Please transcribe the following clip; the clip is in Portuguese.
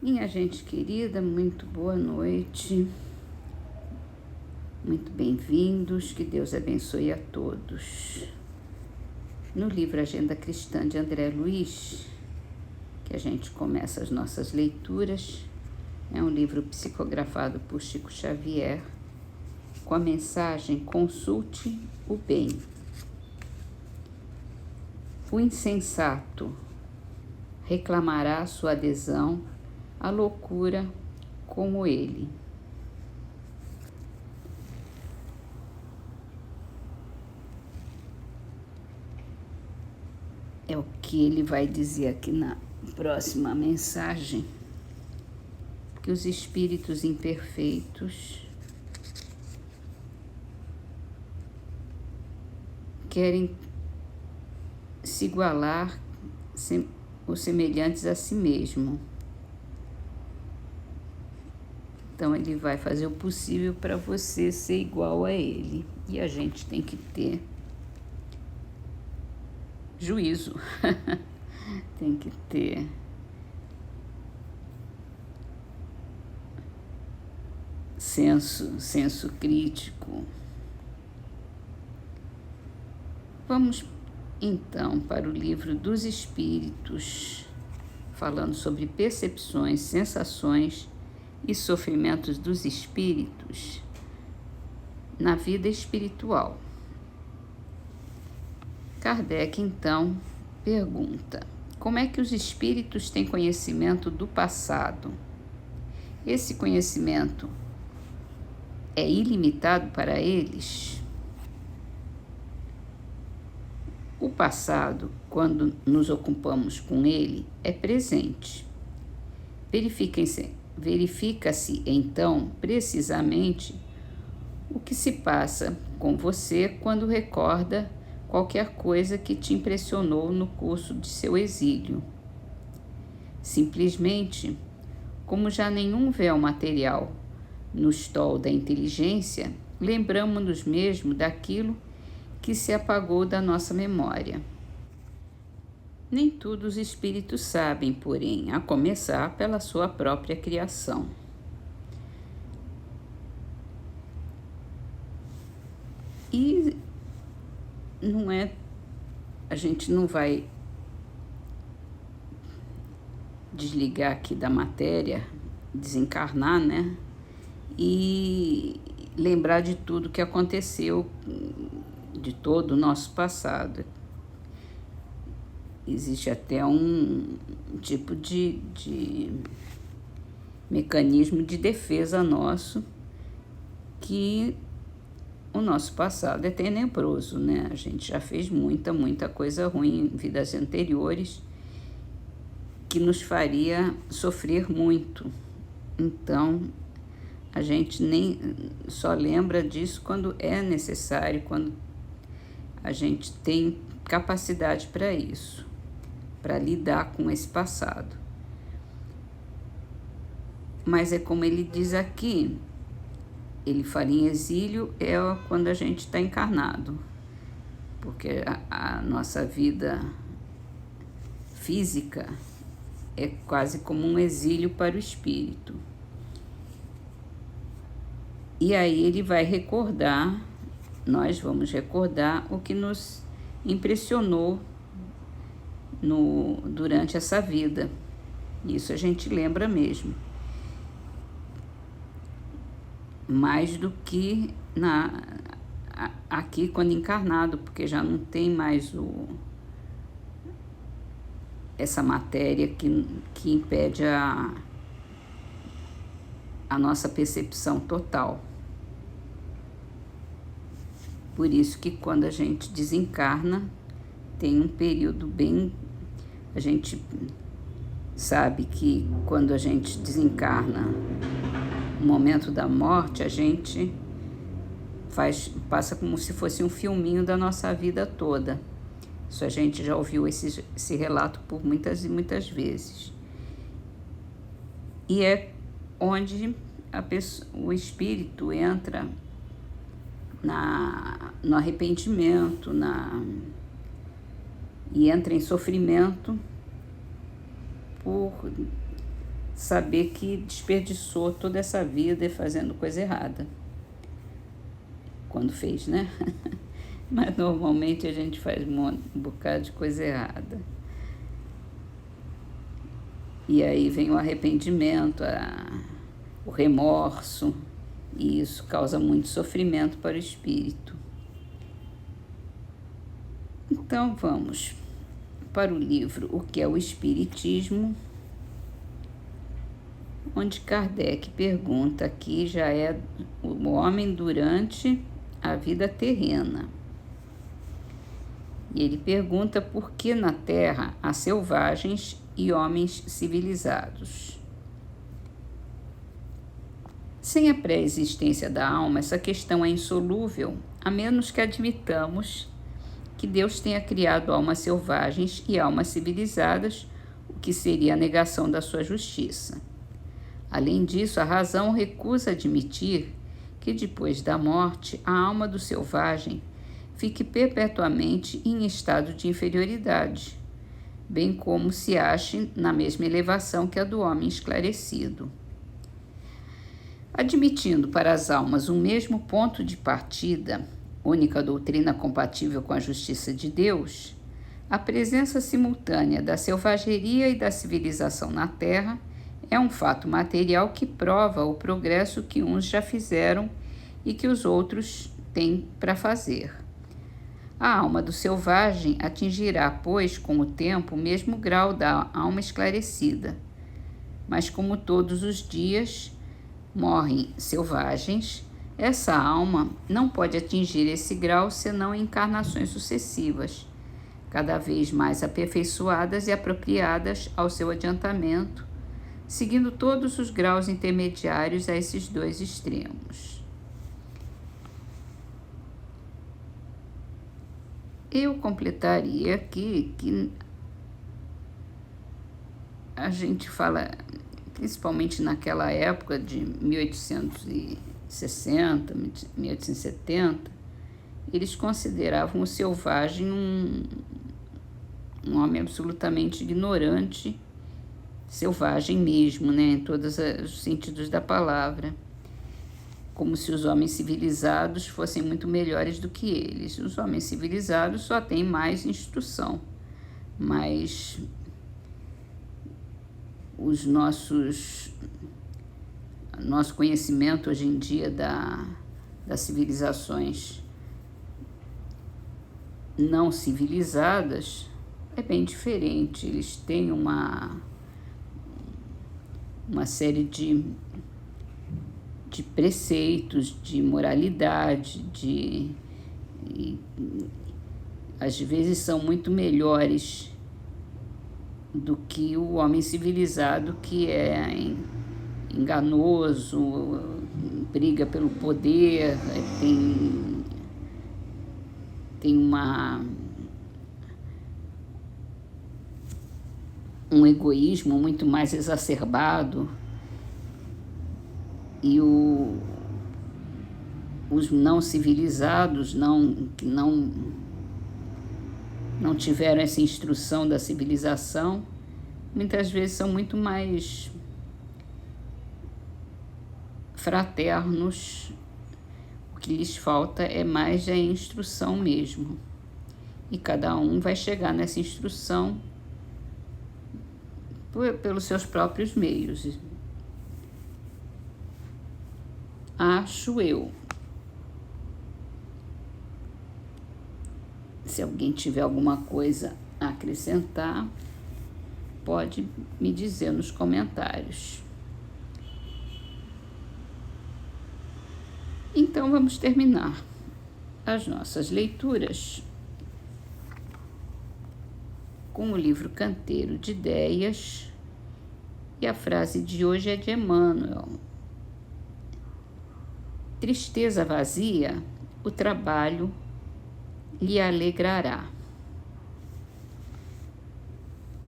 Minha gente querida, muito boa noite, muito bem-vindos, que Deus abençoe a todos. No livro Agenda Cristã de André Luiz, que a gente começa as nossas leituras, é um livro psicografado por Chico Xavier, com a mensagem Consulte o Bem. O insensato reclamará sua adesão à loucura como ele. É o que ele vai dizer aqui na próxima mensagem, que os espíritos imperfeitos querem se igualar ou semelhantes a si mesmo. Então ele vai fazer o possível para você ser igual a ele. E a gente tem que ter juízo, tem que ter senso crítico. Vamos então para o livro dos Espíritos, falando sobre percepções, sensações e sofrimentos dos espíritos na vida espiritual. Kardec, então, pergunta: como é que os espíritos têm conhecimento do passado? Esse conhecimento é ilimitado para eles? O passado, quando nos ocupamos com ele, é presente. Verifica-se, então, precisamente o que se passa com você quando recorda qualquer coisa que te impressionou no curso de seu exílio. Simplesmente, como já nenhum véu material nos tolda a inteligência, lembramos-nos mesmo daquilo que se apagou da nossa memória. Nem tudo os espíritos sabem, porém, a começar pela sua própria criação. E a gente não vai desligar aqui da matéria, desencarnar, né? E lembrar de tudo que aconteceu, de todo o nosso passado. Existe até um tipo de mecanismo de defesa nosso, que o nosso passado é tenebroso, né? A gente já fez muita coisa ruim em vidas anteriores que nos faria sofrer muito. Então, a gente nem só lembra disso quando é necessário, quando a gente tem capacidade para isso, para lidar com esse passado. Mas é como ele diz aqui, ele fala em exílio é quando a gente está encarnado, porque a nossa vida física é quase como um exílio para o espírito. E aí ele vai recordar, nós vamos recordar o que nos impressionou durante essa vida. Isso a gente lembra mesmo. Mais do que aqui quando encarnado, porque já não tem mais essa matéria que impede a nossa percepção total. Por isso que quando a gente desencarna, tem um período bem... A gente sabe que quando a gente desencarna, no momento da morte, a gente passa como se fosse um filminho da nossa vida toda. Isso a gente já ouviu esse relato por muitas e muitas vezes. E é onde o espírito entra no arrependimento, e entra em sofrimento por saber que desperdiçou toda essa vida fazendo coisa errada. Quando fez, né? Mas normalmente a gente faz um bocado de coisa errada. E aí vem o arrependimento, o remorso, e isso causa muito sofrimento para o espírito. Então vamos para o livro O que é o Espiritismo, onde Kardec pergunta, aqui já é o homem durante a vida terrena. E ele pergunta por que na Terra há selvagens e homens civilizados. Sem a pré-existência da alma, essa questão é insolúvel, a menos que admitamos que Deus tenha criado almas selvagens e almas civilizadas, o que seria a negação da sua justiça. Além disso, a razão recusa admitir que depois da morte a alma do selvagem fique perpetuamente em estado de inferioridade, bem como se ache na mesma elevação que a do homem esclarecido. Admitindo para as almas um mesmo ponto de partida, única doutrina compatível com a justiça de Deus, a presença simultânea da selvageria e da civilização na Terra é um fato material que prova o progresso que uns já fizeram e que os outros têm para fazer. A alma do selvagem atingirá, pois, com o tempo, o mesmo grau da alma esclarecida. Mas como todos os dias morrem selvagens, essa alma não pode atingir esse grau senão em encarnações sucessivas, cada vez mais aperfeiçoadas e apropriadas ao seu adiantamento, seguindo todos os graus intermediários a esses dois extremos. Eu completaria aqui que a gente fala, principalmente naquela época de 1860, 1870, eles consideravam o selvagem um homem absolutamente ignorante, selvagem mesmo, né, em todos os sentidos da palavra, como se os homens civilizados fossem muito melhores do que eles. Os homens civilizados só têm mais instrução, mas nosso conhecimento hoje em dia das civilizações não civilizadas é bem diferente. Eles têm uma série de preceitos, de moralidade, e às vezes são muito melhores do que o homem civilizado, que é enganoso, briga pelo poder, tem um egoísmo muito mais exacerbado. E os não civilizados, que não tiveram essa instrução da civilização, muitas vezes são muito mais fraternos. O que lhes falta é mais a instrução mesmo. E cada um vai chegar nessa instrução pelos seus próprios meios. Acho eu. Se alguém tiver alguma coisa a acrescentar, pode me dizer nos comentários. Então vamos terminar as nossas leituras com o livro Canteiro de Ideias, e a frase de hoje é de Emmanuel. Tristeza vazia, o trabalho lhe alegrará.